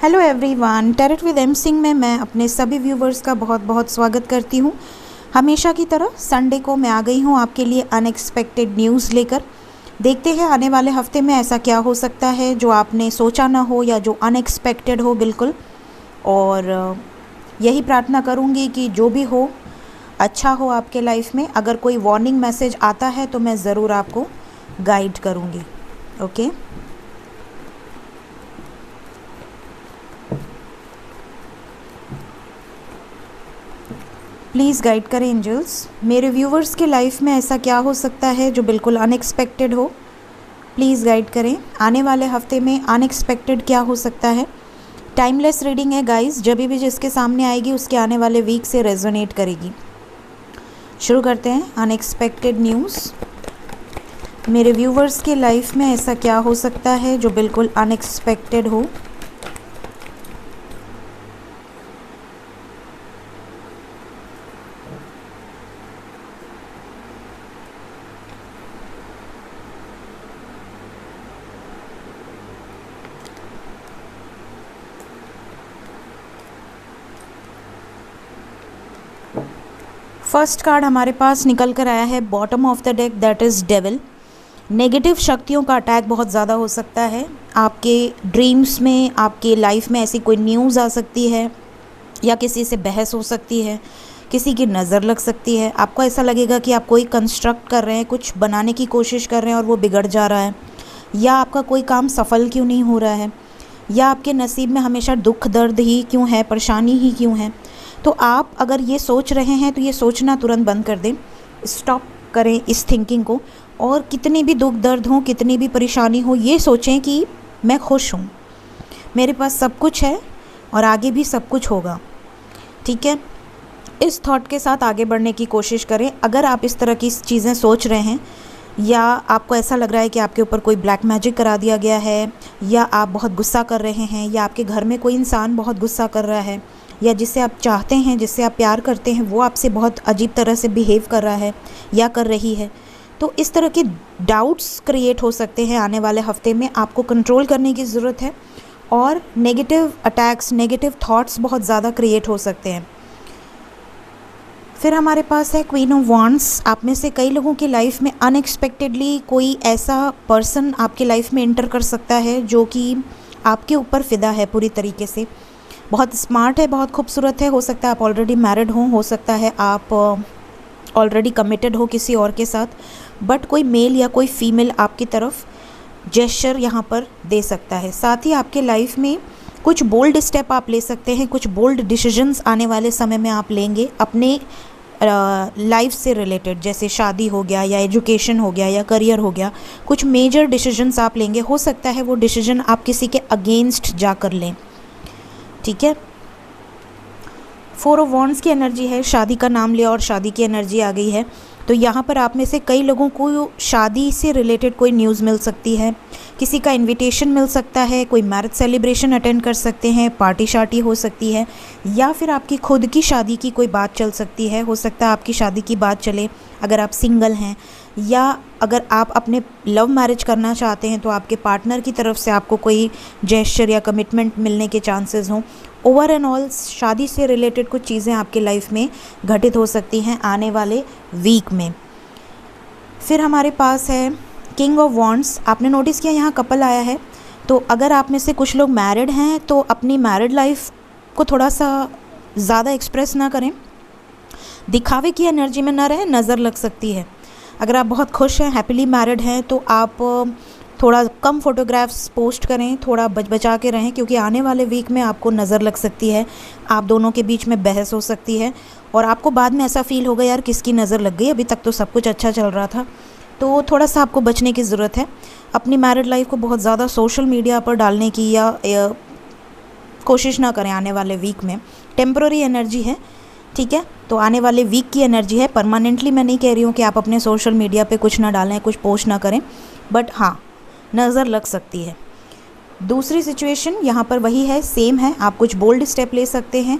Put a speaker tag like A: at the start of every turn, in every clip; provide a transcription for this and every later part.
A: Hello everyone, tarot with M Singh में मैं अपने सभी व्यूवर्स का बहुत बहुत स्वागत करती हूँ। हमेशा की तरह संडे को मैं आ गई हूँ आपके लिए अनएक्सपेक्टेड न्यूज़ लेकर। देखते हैं आने वाले हफ्ते में ऐसा क्या हो सकता है जो आपने सोचा ना हो या जो अनएक्सपेक्टेड हो बिल्कुल। और यही प्रार्थना करूँगी कि जो भी हो अच्छा हो आपके लाइफ में। अगर कोई वार्निंग मैसेज आता है तो मैं ज़रूर आपको गाइड करूँगी। ओके, प्लीज़ गाइड करें एंजल्स। मेरे व्यूवर्स के लाइफ में ऐसा क्या हो सकता है जो बिल्कुल अनएक्सपेक्टेड हो। प्लीज़ गाइड करें आने वाले हफ्ते में अनएक्सपेक्टेड क्या हो सकता है। टाइमलेस रीडिंग है गाइस, जब भी जिसके सामने आएगी उसके आने वाले वीक से रेजोनेट करेगी। शुरू करते हैं। अनएक्सपेक्टेड न्यूज़, मेरे व्यूवर्स के लाइफ में ऐसा क्या हो सकता है जो बिल्कुल अनएक्सपेक्टेड हो। फर्स्ट कार्ड हमारे पास निकल कर आया है bottom of the deck, that is devil. Negative शक्तियों का अटैक बहुत ज़्यादा हो सकता है आपके ड्रीम्स में। आपके लाइफ में ऐसी कोई न्यूज़ आ सकती है या किसी से बहस हो सकती है, किसी की नज़र लग सकती है। आपको ऐसा लगेगा कि आप कोई कंस्ट्रक्ट कर रहे हैं, कुछ बनाने की कोशिश कर रहे हैं और वो बिगड़ जा रहा है, या आपका कोई काम सफल क्यों नहीं हो रहा है, या आपके नसीब में हमेशा दुख दर्द ही क्यों है, परेशानी ही क्यों है। तो आप अगर ये सोच रहे हैं तो ये सोचना तुरंत बंद कर दें, स्टॉप करें इस थिंकिंग को। और कितनी भी दुख दर्द हो, कितनी भी परेशानी हो, ये सोचें कि मैं खुश हूँ, मेरे पास सब कुछ है और आगे भी सब कुछ होगा। ठीक है, इस थॉट के साथ आगे बढ़ने की कोशिश करें। अगर आप इस तरह की चीज़ें सोच रहे हैं या आपको ऐसा लग रहा है कि आपके ऊपर कोई ब्लैक मैजिक करा दिया गया है, या आप बहुत गुस्सा कर रहे हैं, या आपके घर में कोई इंसान बहुत गुस्सा कर रहा है, या जिससे आप चाहते हैं, जिससे आप प्यार करते हैं, वो आपसे बहुत अजीब तरह से बिहेव कर रहा है या कर रही है, तो इस तरह के डाउट्स क्रिएट हो सकते हैं आने वाले हफ्ते में। आपको कंट्रोल करने की ज़रूरत है और नेगेटिव अटैक्स, नेगेटिव थॉट्स बहुत ज़्यादा क्रिएट हो सकते हैं। फिर हमारे पास है क्वीन ऑफ वॉन्ड्स। आप में से कई लोगों की लाइफ में अनएक्सपेक्टेडली कोई ऐसा पर्सन आपके लाइफ में एंटर कर सकता है जो कि आपके ऊपर फ़िदा है पूरी तरीके से। बहुत स्मार्ट है, बहुत खूबसूरत है। हो सकता है आप ऑलरेडी मैरिड हो सकता है आप ऑलरेडी कमिटेड हो किसी और के साथ, बट कोई मेल या कोई फीमेल आपकी तरफ जेस्चर यहाँ पर दे सकता है। साथ ही आपके लाइफ में कुछ बोल्ड स्टेप आप ले सकते हैं, कुछ बोल्ड डिसीजंस आने वाले समय में आप लेंगे अपने लाइफ से रिलेटेड, जैसे शादी हो गया या एजुकेशन हो गया या करियर हो गया। कुछ मेजर डिसीजंस आप लेंगे, हो सकता है वो डिसीजन आप किसी के अगेंस्ट जाकर लें। ठीक है, 4 ऑफ वॉन्ड्स की एनर्जी है, शादी का नाम लिया और शादी की एनर्जी आ गई है। तो यहाँ पर आप में से कई लोगों को शादी से रिलेटेड कोई न्यूज़ मिल सकती है, किसी का इनविटेशन मिल सकता है, कोई मैरिज सेलिब्रेशन अटेंड कर सकते हैं, पार्टी शार्टी हो सकती है, या फिर आपकी खुद की शादी की कोई बात चल सकती है। हो सकता है आपकी शादी की बात चले अगर आप सिंगल हैं, या अगर आप अपने लव मैरिज करना चाहते हैं तो आपके पार्टनर की तरफ से आपको कोई जेस्चर या कमिटमेंट मिलने के चांसेस हों। ओवर एंड ऑल शादी से रिलेटेड कुछ चीज़ें आपके लाइफ में घटित हो सकती हैं आने वाले वीक में। फिर हमारे पास है किंग ऑफ वॉन्ड्स। आपने नोटिस किया यहाँ कपल आया है, तो अगर आप में से कुछ लोग मैरिड हैं तो अपनी मैरिड लाइफ को थोड़ा सा ज़्यादा एक्सप्रेस ना करें, दिखावे की एनर्जी में ना रहें, नज़र लग सकती है। अगर आप बहुत खुश हैं, हैप्पीली मैरिड हैं, तो आप थोड़ा कम फोटोग्राफ्स पोस्ट करें, थोड़ा बचा के रहें, क्योंकि आने वाले वीक में आपको नज़र लग सकती है, आप दोनों के बीच में बहस हो सकती है और आपको बाद में ऐसा फील होगा यार किसकी नज़र लग गई, अभी तक तो सब कुछ अच्छा चल रहा था। तो थोड़ा सा आपको बचने की ज़रूरत है। अपनी मैरिड लाइफ को बहुत ज़्यादा सोशल मीडिया पर डालने की या कोशिश ना करें आने वाले वीक में। टेम्पररी एनर्जी है, ठीक है, तो आने वाले वीक की एनर्जी है। परमानेंटली मैं नहीं कह रही हूँ कि आप अपने सोशल मीडिया पे कुछ ना डालें, कुछ पोस्ट ना करें, बट हाँ नज़र लग सकती है। दूसरी सिचुएशन यहाँ पर वही है, सेम है। आप कुछ बोल्ड स्टेप ले सकते हैं,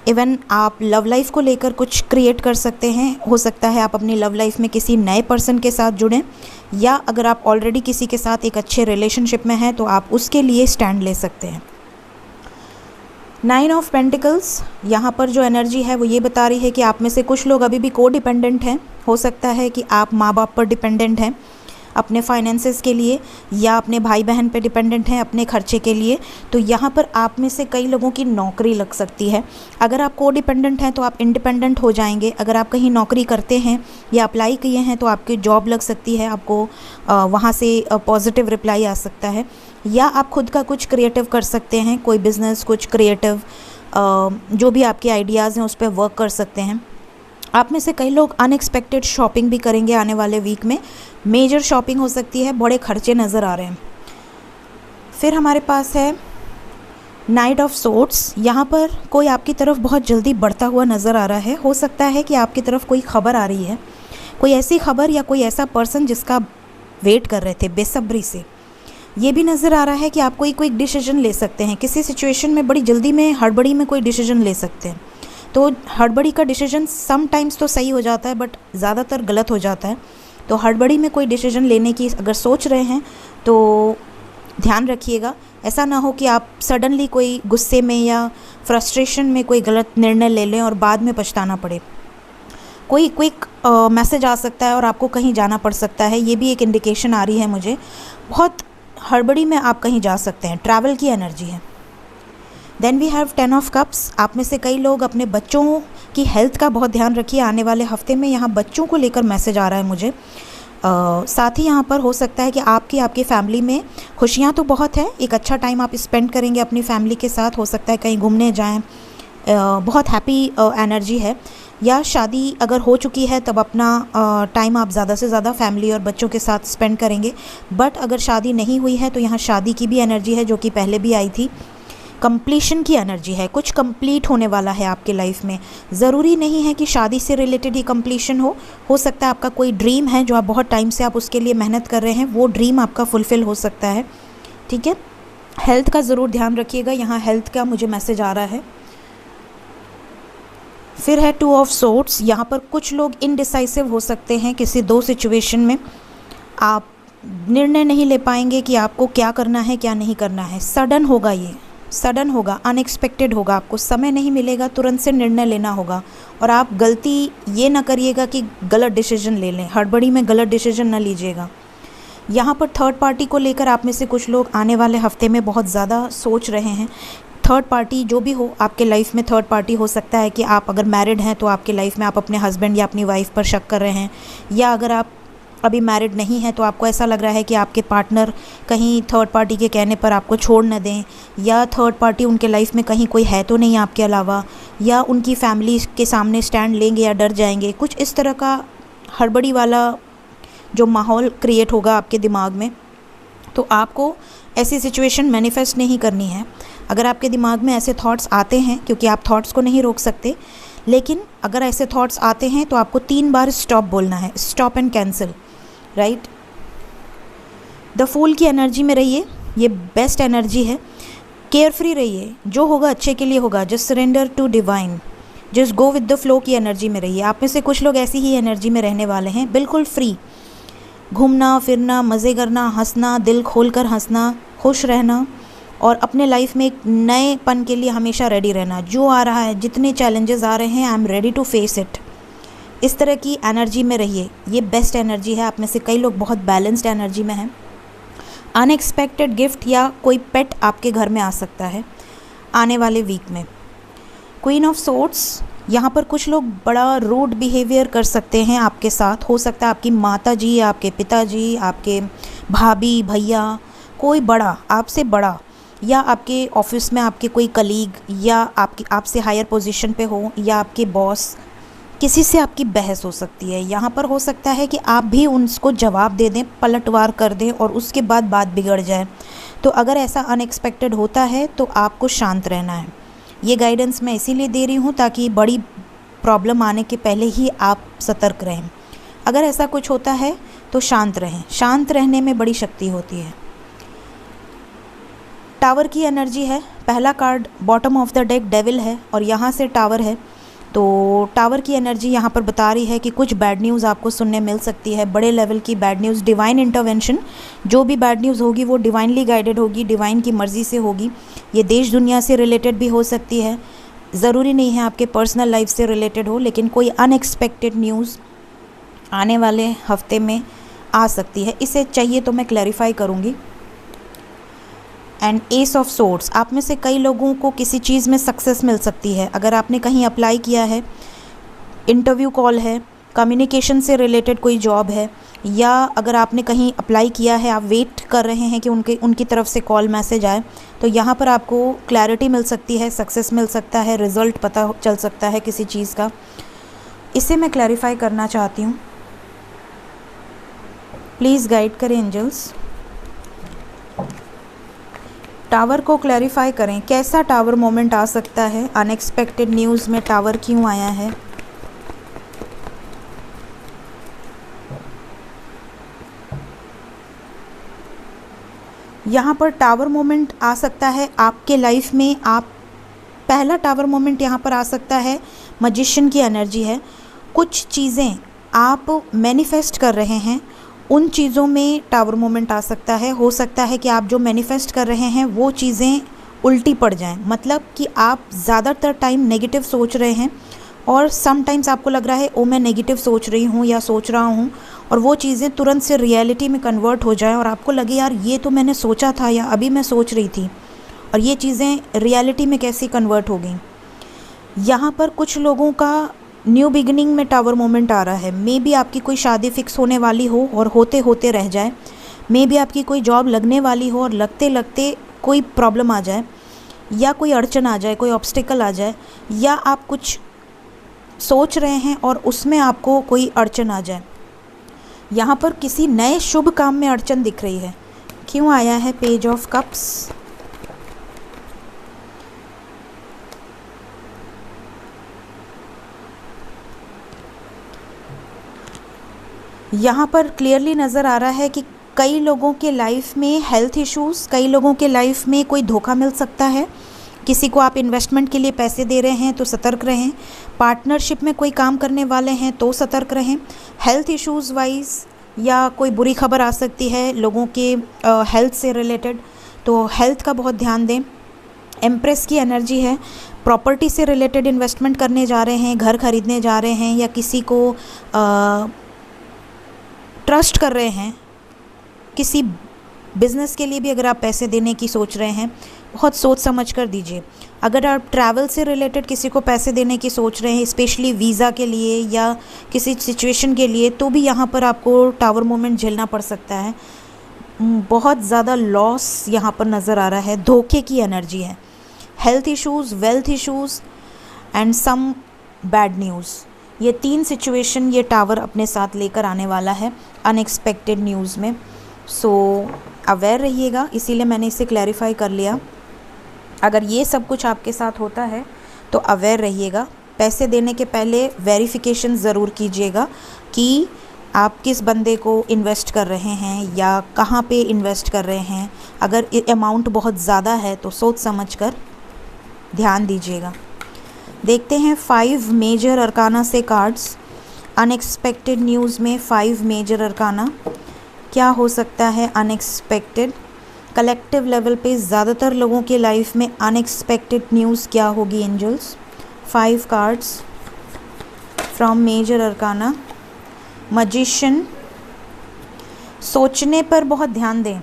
A: इवन आप लव लाइफ को लेकर कुछ क्रिएट कर सकते हैं। हो सकता है आप अपनी लव लाइफ में किसी नए पर्सन के साथ जुड़ें, या अगर आप ऑलरेडी किसी के साथ एक अच्छे रिलेशनशिप में हैं तो आप उसके लिए स्टैंड ले सकते हैं। 9 ऑफ पेंटिकल्स, यहाँ पर जो एनर्जी है वो ये बता रही है कि आप में से कुछ लोग अभी भी को डिपेंडेंट हैं। हो सकता है कि आप माँ बाप पर डिपेंडेंट हैं अपने फाइनेंसेस के लिए, या अपने भाई बहन पे डिपेंडेंट हैं अपने खर्चे के लिए। तो यहाँ पर आप में से कई लोगों की नौकरी लग सकती है। अगर आप को डिपेंडेंट हैं तो आप इंडिपेंडेंट हो जाएंगे। अगर आप कहीं नौकरी करते हैं या अप्लाई किए हैं तो आपकी जॉब लग सकती है, आपको वहाँ से पॉजिटिव रिप्लाई आ सकता है। या आप खुद का कुछ क्रिएटिव कर सकते हैं, कोई बिज़नेस, कुछ क्रिएटिव, जो भी आपके आइडियाज़ हैं उस पर वर्क कर सकते हैं। आप में से कई लोग अनएक्सपेक्टेड शॉपिंग भी करेंगे आने वाले वीक में। मेजर शॉपिंग हो सकती है, बड़े खर्चे नज़र आ रहे हैं। फिर हमारे पास है नाइट ऑफ सोर्ड्स। यहाँ पर कोई आपकी तरफ बहुत जल्दी बढ़ता हुआ नज़र आ रहा है। हो सकता है कि आपकी तरफ कोई खबर आ रही है, कोई ऐसी खबर या कोई ऐसा पर्सन जिसका वेट कर रहे थे बेसब्री से। ये भी नज़र आ रहा है कि आप कोई क्विक डिसीजन ले सकते हैं किसी सिचुएशन में, बड़ी जल्दी में, हड़बड़ी में कोई डिसीजन ले सकते हैं। तो हड़बड़ी का डिसीजन समटाइम्स तो सही हो जाता है, बट ज़्यादातर गलत हो जाता है। तो हड़बड़ी में कोई डिसीजन लेने की अगर सोच रहे हैं तो ध्यान रखिएगा, ऐसा ना हो कि आप सडनली कोई गुस्से में या फ्रस्ट्रेशन में कोई गलत निर्णय ले लें और बाद में पछताना पड़े। कोई क्विक मैसेज आ सकता है और आपको कहीं जाना पड़ सकता है, ये भी एक इंडिकेशन आ रही है मुझे। बहुत हड़बड़ी में आप कहीं जा सकते हैं, ट्रैवल की एनर्जी है। Then we have 10 of cups. आप में से कई लोग अपने बच्चों की हेल्थ का बहुत ध्यान रखिए आने वाले हफ्ते में। यहाँ बच्चों को लेकर मैसेज आ रहा है मुझे। साथ ही यहाँ पर हो सकता है कि आपकी फैमिली में खुशियाँ तो बहुत हैं, एक अच्छा टाइम आप स्पेंड करेंगे अपनी फैमिली के साथ। हो सकता है कहीं घूमने जाएं, बहुत हैप्पी एनर्जी है। या शादी अगर हो चुकी है तब अपना टाइम आप ज़्यादा से ज़्यादा फैमिली और बच्चों के साथ स्पेंड करेंगे। बट अगर शादी नहीं हुई है तो यहाँ शादी की भी एनर्जी है, जो कि पहले भी आई थी। कंप्लीशन की एनर्जी है, कुछ कंप्लीट होने वाला है आपके लाइफ में। ज़रूरी नहीं है कि शादी से रिलेटेड ही कंप्लीशन हो सकता है आपका कोई ड्रीम है जो आप बहुत टाइम से आप उसके लिए मेहनत कर रहे हैं, वो ड्रीम आपका फुलफ़िल हो सकता है। ठीक है, हेल्थ का ज़रूर ध्यान रखिएगा, यहाँ हेल्थ का मुझे मैसेज आ रहा है। फिर है 2 ऑफ सोर्ड्स। यहाँ पर कुछ लोग इनडिसाइसिव हो सकते हैं किसी 2 सिचुएशन में। आप निर्णय नहीं ले पाएंगे कि आपको क्या करना है क्या नहीं करना है। सडन होगा, ये सडन होगा, अनएक्सपेक्टेड होगा, आपको समय नहीं मिलेगा, तुरंत से निर्णय लेना होगा। और आप गलती ये ना करिएगा कि गलत डिसीजन ले लें, हड़बड़ी में गलत डिसीजन ना लीजिएगा। यहाँ पर थर्ड पार्टी को लेकर आप में से कुछ लोग आने वाले हफ्ते में बहुत ज़्यादा सोच रहे हैं। थर्ड पार्टी जो भी हो आपके लाइफ में, थर्ड पार्टी हो सकता है कि आप अगर मैरिड हैं तो आपके लाइफ में आप अपने हस्बैंड या अपनी वाइफ पर शक कर रहे हैं, या अगर आप अभी मैरिड नहीं है तो आपको ऐसा लग रहा है कि आपके पार्टनर कहीं थर्ड पार्टी के कहने पर आपको छोड़ न दें, या थर्ड पार्टी उनके लाइफ में कहीं कोई है तो नहीं आपके अलावा, या उनकी फैमिली के सामने स्टैंड लेंगे या डर जाएंगे। कुछ इस तरह का हड़बड़ी वाला जो माहौल क्रिएट होगा आपके दिमाग में। तो आपको ऐसी सिचुएशन मैनिफेस्ट नहीं करनी है। अगर आपके दिमाग में ऐसे थॉट्स आते हैं, क्योंकि आप थॉट्स को नहीं रोक सकते, लेकिन अगर ऐसे थॉट्स आते हैं तो आपको 3 बार स्टॉप बोलना है, stop and cancel, right. The fool की एनर्जी में रहिए, ये बेस्ट एनर्जी है। केयर फ्री रहिए, जो होगा अच्छे के लिए होगा। Just surrender to divine, just go with the flow की एनर्जी में रहिए। आप में से कुछ लोग ऐसी ही एनर्जी में रहने वाले हैं, बिल्कुल फ्री, घूमना फिरना, मज़े करना, हंसना, दिल खोल कर हंसना, खुश रहना, और अपने लाइफ में एक नएपन के लिए हमेशा रेडी रहना। जो आ रहा है, जितने चैलेंजेस आ रहे हैं, I am ready to face it. इस तरह की एनर्जी में रहिए, ये बेस्ट एनर्जी है। आप में से कई लोग बहुत बैलेंस्ड एनर्जी में हैं। अनएक्सपेक्टेड गिफ्ट या कोई पेट आपके घर में आ सकता है आने वाले वीक में। क्वीन ऑफ सोर्ड्स, यहाँ पर कुछ लोग बड़ा रूड बिहेवियर कर सकते हैं आपके साथ। हो सकता है आपकी माता जी, आपके पिताजी, आपके भाभी, भैया, कोई बड़ा, आपसे बड़ा, या आपके ऑफिस में आपके कोई कलीग, या आपसे हायर पोजीशन पे हो, या आपके बॉस, किसी से आपकी बहस हो सकती है। यहाँ पर हो सकता है कि आप भी उनको जवाब दे दें, पलटवार कर दें, और उसके बाद बात बिगड़ जाए। तो अगर ऐसा अनएक्सपेक्टेड होता है तो आपको शांत रहना है। ये गाइडेंस मैं इसीलिए दे रही हूँ ताकि बड़ी प्रॉब्लम आने के पहले ही आप सतर्क रहें। अगर ऐसा कुछ होता है तो शांत रहें, शांत रहने में बड़ी शक्ति होती है। टावर की एनर्जी है, पहला card bottom of the deck devil है, और यहाँ से टावर है। तो टावर की एनर्जी यहाँ पर बता रही है कि कुछ बैड न्यूज़ आपको सुनने मिल सकती है, बड़े लेवल की बैड न्यूज़, डिवाइन इंटरवेंशन। जो भी बैड न्यूज़ होगी वो डिवाइनली गाइडेड होगी, डिवाइन की मर्ज़ी से होगी। ये देश दुनिया से रिलेटेड भी हो सकती है, ज़रूरी नहीं है आपके पर्सनल लाइफ से रिलेटेड हो, लेकिन कोई अनएक्सपेक्टेड न्यूज़ आने वाले हफ्ते में आ सकती है। इसे चाहिए तो मैं क्लैरिफाई करूँगी। एंड एस ऑफ सोर्ड्स, आप में से कई लोगों को किसी चीज़ में सक्सेस मिल सकती है। अगर आपने कहीं अप्लाई किया है, इंटरव्यू कॉल है, कम्युनिकेशन से रिलेटेड कोई जॉब है, या अगर आपने कहीं अप्लाई किया है, आप वेट कर रहे हैं कि उनकी तरफ से कॉल मैसेज आए, तो यहाँ पर आपको क्लैरिटी मिल सकती है, सक्सेस मिल सकता है, रिज़ल्ट पता चल सकता है किसी चीज़ का। इसे मैं क्लैरिफाई करना चाहती हूँ, प्लीज़ गाइड करें एंजल्स। टावर को क्लैरिफाई करें, कैसा टावर मोमेंट आ सकता है, अनएक्सपेक्टेड न्यूज़ में टावर क्यों आया है। यहाँ पर टावर मोमेंट आ सकता है आपके लाइफ में। आप पहला टावर मोमेंट यहाँ पर आ सकता है, मैजिशियन की एनर्जी है। कुछ चीज़ें आप मैनिफेस्ट कर रहे हैं, उन चीज़ों में टावर मोमेंट आ सकता है। हो सकता है कि आप जो मैनिफेस्ट कर रहे हैं वो चीज़ें उल्टी पड़ जाएं, मतलब कि आप ज़्यादातर टाइम नेगेटिव सोच रहे हैं और समटाइम्स आपको लग रहा है ओ मैं नेगेटिव सोच रही हूँ या सोच रहा हूँ, और वो चीज़ें तुरंत से रियलिटी में कन्वर्ट हो जाएं और आपको लगे यार ये तो मैंने सोचा था या अभी मैं सोच रही थी, और ये चीज़ें रियलिटी में कैसी कन्वर्ट हो गई। यहाँ पर कुछ लोगों का न्यू बिगिनिंग में टावर मोमेंट आ रहा है। मे बी आपकी कोई शादी फिक्स होने वाली हो और होते होते रह जाए, मे बी आपकी कोई जॉब लगने वाली हो और लगते लगते कोई प्रॉब्लम आ जाए, या कोई अड़चन आ जाए, कोई ऑब्स्टिकल आ जाए, या आप कुछ सोच रहे हैं और उसमें आपको कोई अड़चन आ जाए। यहाँ पर किसी नए शुभ काम में अड़चन दिख रही है। क्यों आया है पेज ऑफ कप्स? यहाँ पर क्लियरली नज़र आ रहा है कि कई लोगों के लाइफ में हेल्थ इश्यूज़, कई लोगों के लाइफ में कोई धोखा मिल सकता है। किसी को आप इन्वेस्टमेंट के लिए पैसे दे रहे हैं तो सतर्क रहें। पार्टनरशिप में कोई काम करने वाले हैं तो सतर्क रहें। हेल्थ इश्यूज़ वाइज या कोई बुरी खबर आ सकती है लोगों के हेल्थ से रिलेटेड, तो हेल्थ का बहुत ध्यान दें। एम्प्रेस की एनर्जी है, प्रॉपर्टी से रिलेटेड इन्वेस्टमेंट करने जा रहे हैं, घर खरीदने जा रहे हैं, या किसी को ट्रस्ट कर रहे हैं, किसी बिज़नेस के लिए भी अगर आप पैसे देने की सोच रहे हैं, बहुत सोच समझ कर दीजिए। अगर आप ट्रैवल से रिलेटेड किसी को पैसे देने की सोच रहे हैं, स्पेशली वीज़ा के लिए या किसी सिचुएशन के लिए, तो भी यहाँ पर आपको टावर मोमेंट झेलना पड़ सकता है। बहुत ज़्यादा लॉस यहाँ पर नज़र आ रहा है, धोखे की एनर्जी है। Health issues, wealth issues and some bad news, ये तीन सिचुएशन ये टावर अपने साथ लेकर आने वाला है अनएक्सपेक्टेड न्यूज़ में। सो अवेयर रहिएगा, इसीलिए मैंने इसे क्लैरिफाई कर लिया। अगर ये सब कुछ आपके साथ होता है तो अवेयर रहिएगा। पैसे देने के पहले वेरिफिकेशन ज़रूर कीजिएगा कि आप किस बंदे को इन्वेस्ट कर रहे हैं या कहाँ पे इन्वेस्ट कर रहे हैं। अगर अमाउंट बहुत ज़्यादा है तो सोच समझ कर ध्यान दीजिएगा। देखते हैं 5 मेजर अरकाना से कार्ड्स। अनएक्सपेक्टेड न्यूज़ में 5 मेजर अरकाना क्या हो सकता है अनएक्सपेक्टेड। कलेक्टिव लेवल पे ज़्यादातर लोगों के लाइफ में अनएक्सपेक्टेड न्यूज़ क्या होगी angels. 5 cards from major arcana. Magician, सोचने पर बहुत ध्यान दें,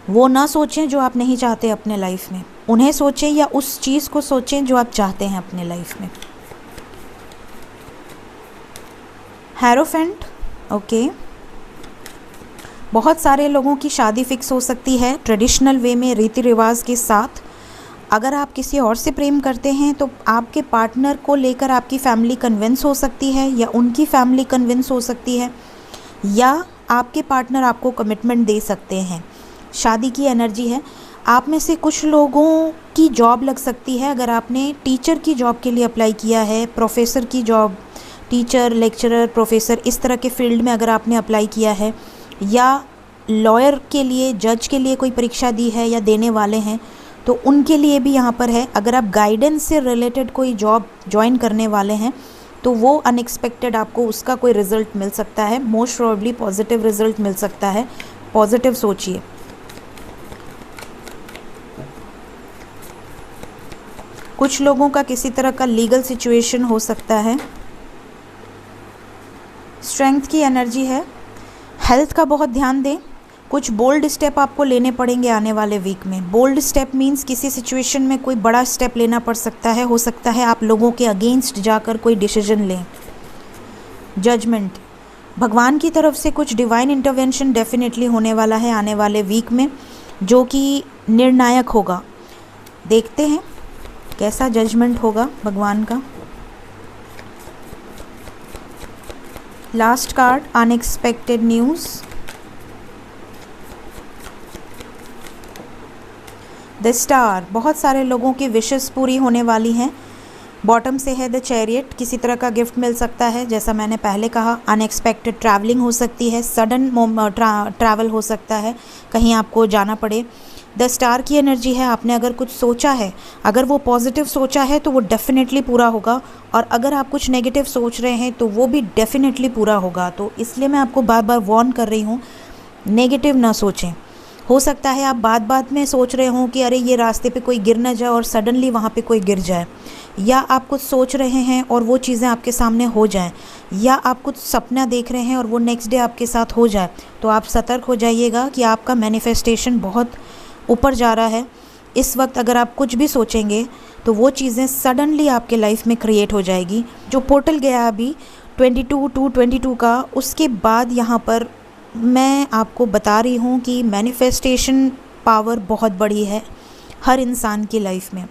A: वो ना सोचें जो आप नहीं चाहते अपने लाइफ में, उन्हें सोचें या उस चीज़ को सोचें जो आप चाहते हैं अपने लाइफ में। हेरोफेंट, ओके, बहुत सारे लोगों की शादी फिक्स हो सकती है ट्रेडिशनल वे में, रीति रिवाज के साथ। अगर आप किसी और से प्रेम करते हैं तो आपके पार्टनर को लेकर आपकी फैमिली कन्विंस हो सकती है या उनकी फैमिली कन्विंस हो सकती है, या आपके पार्टनर आपको कमिटमेंट दे सकते हैं। शादी की एनर्जी है। आप में से कुछ लोगों की जॉब लग सकती है। अगर आपने टीचर की जॉब के लिए अप्लाई किया है, प्रोफेसर की जॉब, टीचर, लेक्चरर, प्रोफेसर, इस तरह के फील्ड में अगर आपने अप्लाई किया है, या लॉयर के लिए, जज के लिए कोई परीक्षा दी है या देने वाले हैं, तो उनके लिए भी यहाँ पर है। अगर आप गाइडेंस से रिलेटेड कोई जॉब ज्वाइन करने वाले हैं तो वो अनएक्सपेक्टेड आपको उसका कोई रिज़ल्ट मिल सकता है, मोस्ट प्रोबेबली पॉजिटिव रिज़ल्ट मिल सकता है। पॉजिटिव सोचिए। कुछ लोगों का किसी तरह का लीगल सिचुएशन हो सकता है। स्ट्रेंथ की एनर्जी है। हेल्थ का बहुत ध्यान दें। कुछ बोल्ड स्टेप आपको लेने पड़ेंगे आने वाले वीक में। बोल्ड स्टेप मीन्स किसी सिचुएशन में कोई बड़ा स्टेप लेना पड़ सकता है। हो सकता है आप लोगों के अगेंस्ट जाकर कोई डिसीजन लें। जजमेंट, भगवान की तरफ से कुछ डिवाइन इंटरवेंशन डेफिनेटली होने वाला है आने वाले वीक में, जो कि निर्णायक होगा। देखते हैं कैसा जजमेंट होगा भगवान का। Last card, unexpected news. The star, बहुत सारे लोगों की विशेस पूरी होने वाली हैं। बॉटम से है द चैरियट, किसी तरह का गिफ्ट मिल सकता है। जैसा मैंने पहले कहा, अनएक्सपेक्टेड ट्रैवलिंग हो सकती है, सडन ट्रैवल हो सकता है, कहीं आपको जाना पड़े। द स्टार की एनर्जी है, आपने अगर कुछ सोचा है, अगर वो पॉजिटिव सोचा है तो वो डेफिनेटली पूरा होगा, और अगर आप कुछ नेगेटिव सोच रहे हैं तो वो भी डेफिनेटली पूरा होगा। तो इसलिए मैं आपको बार बार वार्न कर रही हूँ, नेगेटिव ना सोचें। हो सकता है आप बात बात में सोच रहे हों कि अरे ये रास्ते पे कोई गिर ना जाए, और सडनली वहाँ पे कोई गिर जाए, या आप कुछ सोच रहे हैं और वो चीज़ें आपके सामने हो जाएं, या आप कुछ सपना देख रहे हैं और वो नेक्स्ट डे आपके साथ हो जाए। तो आप सतर्क हो जाइएगा कि आपका मैनिफेस्टेशन बहुत ऊपर जा रहा है। इस वक्त अगर आप कुछ भी सोचेंगे तो वो चीज़ें सडनली आपके लाइफ में क्रिएट हो जाएगी। जो पोर्टल गया अभी 22/2/22 का, उसके बाद यहाँ पर मैं आपको बता रही हूँ कि मैनिफेस्टेशन पावर बहुत बड़ी है हर इंसान की लाइफ में।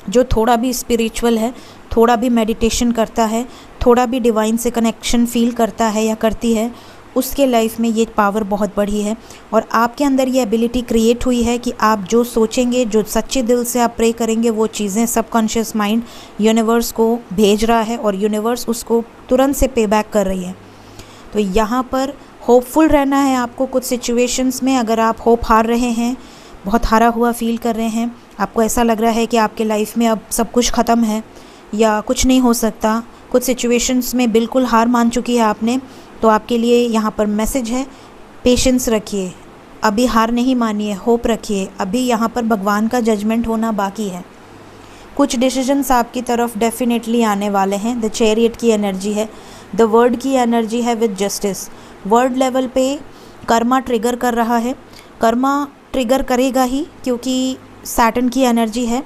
A: जो थोड़ा भी स्पिरिचुअल है, थोड़ा भी मेडिटेशन करता है, थोड़ा भी डिवाइन से कनेक्शन फील करता है या करती है, उसके लाइफ में ये पावर बहुत बड़ी है। और आपके अंदर ये एबिलिटी क्रिएट हुई है कि आप जो सोचेंगे, जो सच्चे दिल से आप प्रे करेंगे, वो चीज़ें सबकॉन्शियस माइंड यूनिवर्स को भेज रहा है और यूनिवर्स उसको तुरंत से पे बैक कर रही है। तो यहाँ पर होपफुल रहना है आपको। कुछ सिचुएशंस में अगर आप होप हार रहे हैं, बहुत हारा हुआ फील कर रहे हैं, आपको ऐसा लग रहा है कि आपके लाइफ में अब सब कुछ ख़त्म है या कुछ नहीं हो सकता, कुछ सिचुएशंस में बिल्कुल हार मान चुकी है आपने, तो आपके लिए यहाँ पर मैसेज है, पेशेंस रखिए, अभी हार नहीं मानिए, होप रखिए। अभी यहाँ पर भगवान का जजमेंट होना बाकी है। कुछ डिसीजंस आपकी तरफ डेफिनेटली आने वाले हैं। द चैरियट की एनर्जी है, द वर्ड की एनर्जी है विद जस्टिस। वर्ड लेवल पे कर्मा ट्रिगर कर रहा है। कर्मा ट्रिगर करेगा ही, क्योंकि सैटर्न की एनर्जी है,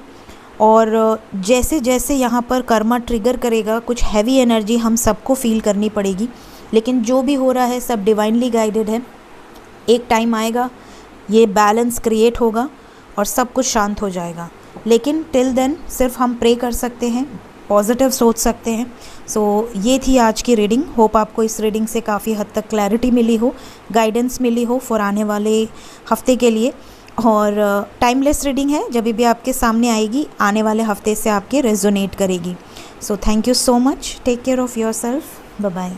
A: और जैसे जैसे यहाँ पर कर्मा ट्रिगर करेगा, कुछ हैवी एनर्जी हम सबको फील करनी पड़ेगी। लेकिन जो भी हो रहा है सब डिवाइनली गाइडेड है। एक टाइम आएगा, ये बैलेंस क्रिएट होगा और सब कुछ शांत हो जाएगा। लेकिन टिल देन सिर्फ हम प्रे कर सकते हैं, पॉजिटिव सोच सकते हैं। सो ये थी आज की रीडिंग। होप आपको इस रीडिंग से काफ़ी हद तक क्लैरिटी मिली हो, गाइडेंस मिली हो फॉर आने वाले हफ्ते के लिए। और टाइमलेस रीडिंग है, जब भी आपके सामने आएगी आने वाले हफ्ते से आपके रेजोनेट करेगी। So thank you so much, take care of yourself, bye bye.